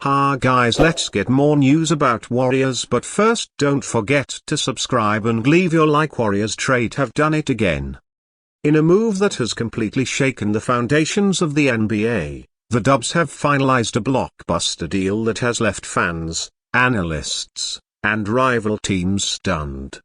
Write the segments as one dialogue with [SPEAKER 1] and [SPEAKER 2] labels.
[SPEAKER 1] Ha guys, let's get more news about Warriors, but first don't forget to subscribe and leave your like. Warriorstrade have done it again. In a move that has completely shaken the foundations of the NBA, the Dubs have finalized a blockbuster deal that has left fans, analysts, and rival teams stunned.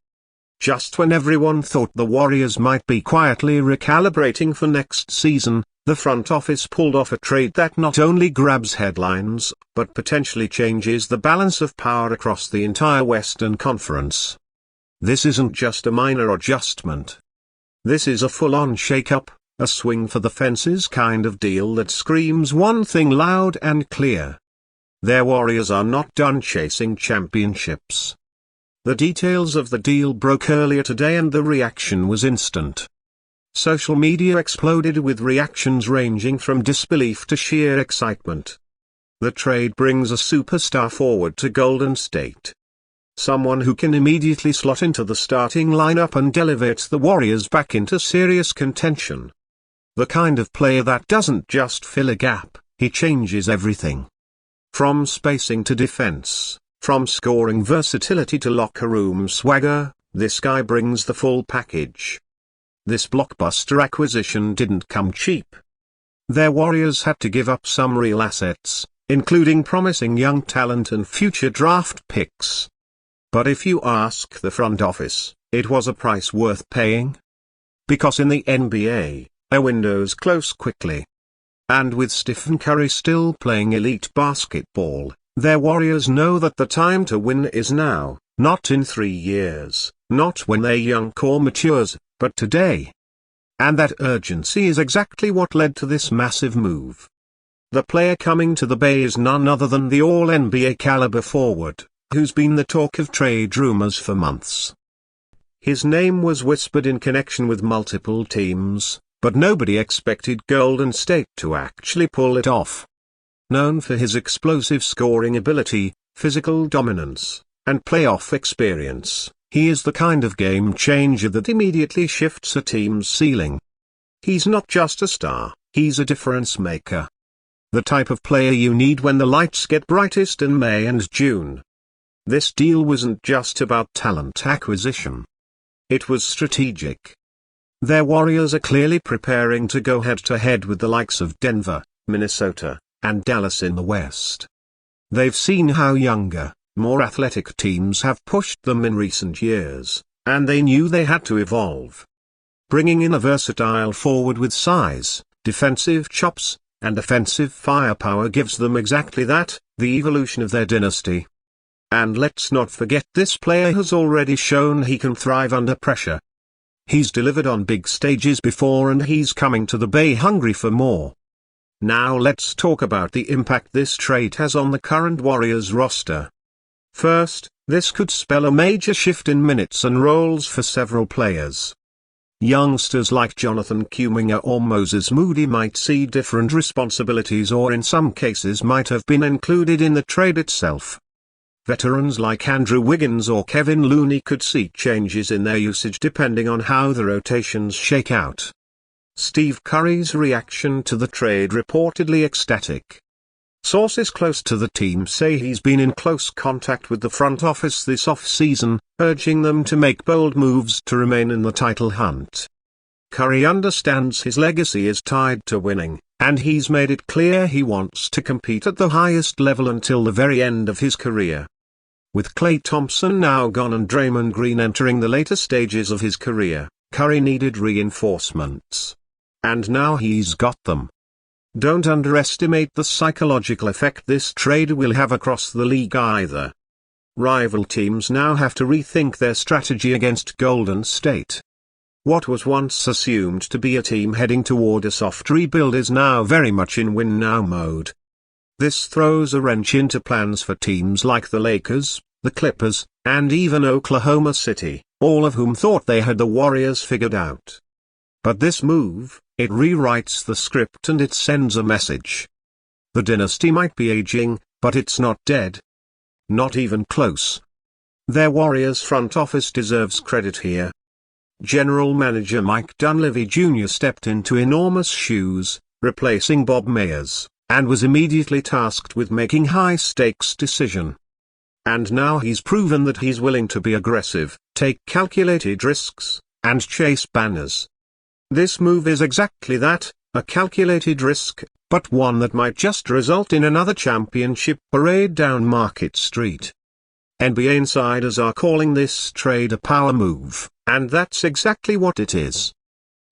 [SPEAKER 1] Just when everyone thought the Warriors might be quietly recalibrating for next season, the front office pulled off a trade that not only grabs headlines, but potentially changes the balance of power across the entire Western Conference. This isn't just a minor adjustment. This is a full-on shake-up, a swing for the fences kind of deal that screams one thing loud and clear. Their Warriors are not done chasing championships. The details of the deal broke earlier today and the reaction was instant. Social media exploded with reactions ranging from disbelief to sheer excitement. The trade brings a superstar forward to Golden State. Someone who can immediately slot into the starting lineup and elevates the Warriors back into serious contention. The kind of player that doesn't just fill a gap, he changes everything. From spacing to defense, from scoring versatility to locker room swagger, this guy brings the full package. This blockbuster acquisition didn't come cheap. Their Warriors had to give up some real assets, including promising young talent and future draft picks. But if you ask the front office, it was a price worth paying. Because in the NBA, a window's close quickly. And with Stephen Curry still playing elite basketball, their Warriors know that the time to win is now, not in 3 years, not when their young core matures, but today. And that urgency is exactly what led to this massive move. The player coming to the Bay is none other than the All-NBA caliber forward, who's been the talk of trade rumors for months. His name was whispered in connection with multiple teams, but nobody expected Golden State to actually pull it off. Known for his explosive scoring ability, physical dominance, and playoff experience, he is the kind of game changer that immediately shifts a team's ceiling. He's not just a star, he's a difference maker. The type of player you need when the lights get brightest in May and June. This deal wasn't just about talent acquisition. It was strategic. Their Warriors are clearly preparing to go head-to-head with the likes of Denver, Minnesota, and Dallas in the West. They've seen how younger, more athletic teams have pushed them in recent years, and they knew they had to evolve. Bringing in a versatile forward with size, defensive chops, and offensive firepower gives them exactly that, the evolution of their dynasty. And let's not forget, this player has already shown he can thrive under pressure. He's delivered on big stages before and he's coming to the Bay hungry for more. Now let's talk about the impact this trade has on the current Warriors roster. First, this could spell a major shift in minutes and roles for several players. Youngsters like Jonathan Kuminga or Moses Moody might see different responsibilities, or in some cases might have been included in the trade itself. Veterans like Andrew Wiggins or Kevin Looney could see changes in their usage depending on how the rotations shake out. Steve Curry's reaction to the trade reportedly ecstatic. Sources close to the team say he's been in close contact with the front office this off-season, urging them to make bold moves to remain in the title hunt. Curry understands his legacy is tied to winning, and he's made it clear he wants to compete at the highest level until the very end of his career. With Klay Thompson now gone and Draymond Green entering the later stages of his career, Curry needed reinforcements. And now he's got them. Don't underestimate the psychological effect this trade will have across the league either. Rival teams now have to rethink their strategy against Golden State. What was once assumed to be a team heading toward a soft rebuild is now very much in win-now mode. This throws a wrench into plans for teams like the Lakers, the Clippers, and even Oklahoma City, all of whom thought they had the Warriors figured out. But this move, it rewrites the script and it sends a message. The dynasty might be aging, but it's not dead. Not even close. Their Warriors front office deserves credit here. General Manager Mike Dunleavy Jr. stepped into enormous shoes, replacing Bob Myers, and was immediately tasked with making high-stakes decision. And now he's proven that he's willing to be aggressive, take calculated risks, and chase banners. This move is exactly that, a calculated risk, but one that might just result in another championship parade down Market Street. NBA insiders are calling this trade a power move, and that's exactly what it is.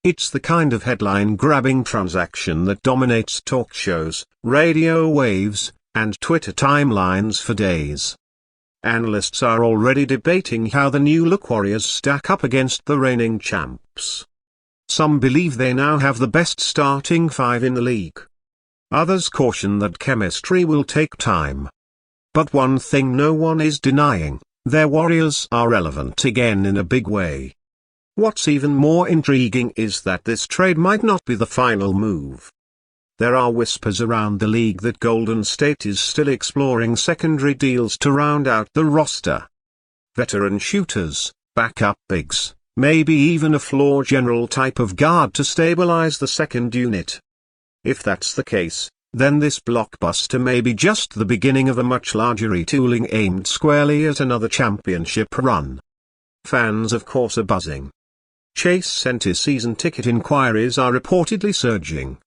[SPEAKER 1] It's the kind of headline-grabbing transaction that dominates talk shows, radio waves, and Twitter timelines for days. Analysts are already debating how the new-look Warriors stack up against the reigning champs. Some believe they now have the best starting five in the league. Others caution that chemistry will take time. But one thing no one is denying, their Warriors are relevant again in a big way. What's even more intriguing is that this trade might not be the final move. There are whispers around the league that Golden State is still exploring secondary deals to round out the roster. Veteran shooters, backup bigs, maybe even a floor general type of guard to stabilize the second unit. If that's the case, then this blockbuster may be just the beginning of a much larger retooling aimed squarely at another championship run. Fans of course are buzzing. Chase Center season ticket inquiries are reportedly surging.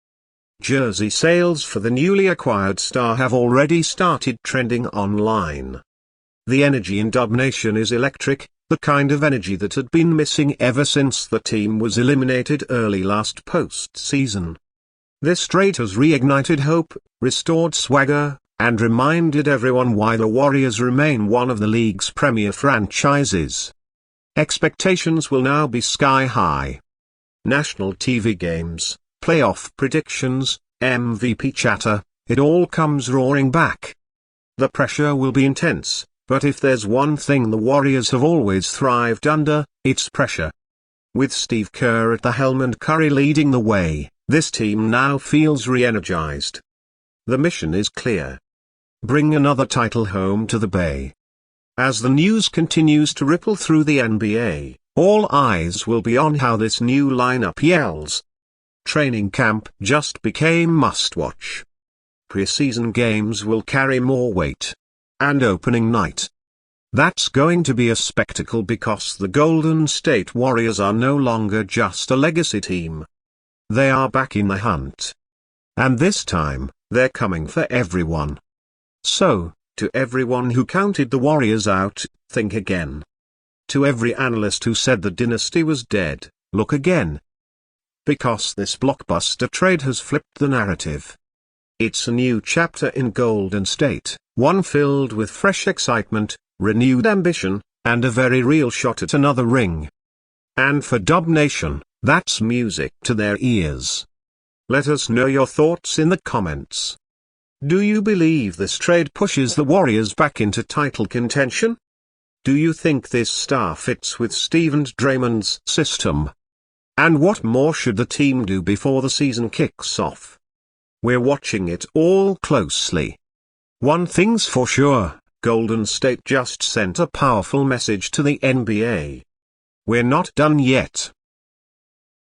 [SPEAKER 1] Jersey sales for the newly acquired star have already started trending online. The energy in Dub Nation is electric, the kind of energy that had been missing ever since the team was eliminated early last postseason. This trade has reignited hope, restored swagger, and reminded everyone why the Warriors remain one of the league's premier franchises. Expectations will now be sky high. National TV games, playoff predictions, MVP chatter, it all comes roaring back. The pressure will be intense, but if there's one thing the Warriors have always thrived under, it's pressure. With Steve Kerr at the helm and Curry leading the way, this team now feels re-energized. The mission is clear. Bring another title home to the Bay. As the news continues to ripple through the NBA, all eyes will be on how this new lineup yells. Training camp just became must-watch. Preseason games will carry more weight. And opening night. That's going to be a spectacle because the Golden State Warriors are no longer just a legacy team. They are back in the hunt. And this time, they're coming for everyone. So, to everyone who counted the Warriors out, think again. To every analyst who said the dynasty was dead, look again. Because this blockbuster trade has flipped the narrative. It's a new chapter in Golden State, one filled with fresh excitement, renewed ambition, and a very real shot at another ring. And for Dub Nation, that's music to their ears. Let us know your thoughts in the comments. Do you believe this trade pushes the Warriors back into title contention? Do you think this star fits with Steve and Draymond's system? And what more should the team do before the season kicks off? We're watching it all closely. One thing's for sure, Golden State just sent a powerful message to the NBA. We're not done yet.